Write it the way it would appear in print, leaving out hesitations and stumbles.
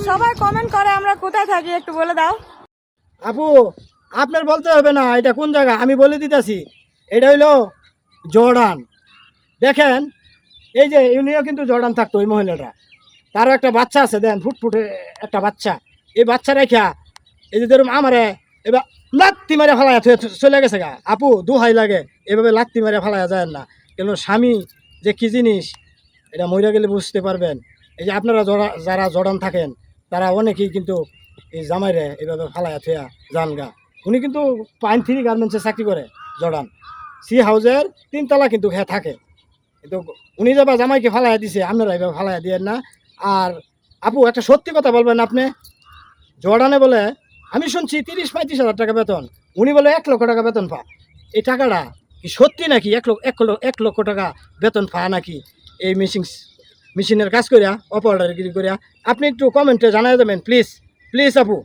সবাই কমেন্ট করে আমরা কোথায় থাকি একটু বলে দাও। আপু আপনার বলতে হবে না এটা কোন জায়গা, আমি বলে দিতেছি। এটা হইলো জর্ডান। দেখেন এই যে ইউনিও কিন্তু জর্ডান থাকতো ওই মহিলাটা, তারও একটা বাচ্চা আছে, দেন ফুটফুটে একটা বাচ্চা। এই বাচ্চা রেখা এই যে ধরুন আমারে এবার লাত্তি মারে ফেলাইয়া চলে গেছে গা। আপু দুহাই লাগে, এভাবে লাত্তি মারে ফেলাইয়া যায় না, কেন স্বামী যে কী জিনিস এটা মরে গেলে বুঝতে পারবেন। এই যে আপনারা যারা জর্ডান থাকেন তারা অনেকেই কিন্তু এই জামাইরে এভাবে ফালাইয়া থুয়া যান গা। উনি কিন্তু পাইন 3 গার্মেন্টসে চাকরি করে, জর্ডান সি হাউসের 3 তলা কিন্তু হ্যাঁ থাকে। কিন্তু উনি যে বা জামাইকে ফালাইয়া দিছে, আপনারা এভাবে ফালাইয়া দিয়েন না। আর আপু একটা সত্যি কথা বলবেন, আপনি জর্ডানে বলে আমি শুনছি 30-35 হাজার টাকা বেতন, উনি বলে 1 লক্ষ টাকা বেতন পা। এই টাকাটা কি সত্যি নাকি? 1 লক্ষ টাকা বেতন পা নাকি এই মেশিনের কাজ করিয়া, অপারেটরগিরি করিয়া? আপনি একটু কমেন্টে জানাই দেবেন প্লিজ, প্লিজ আপু।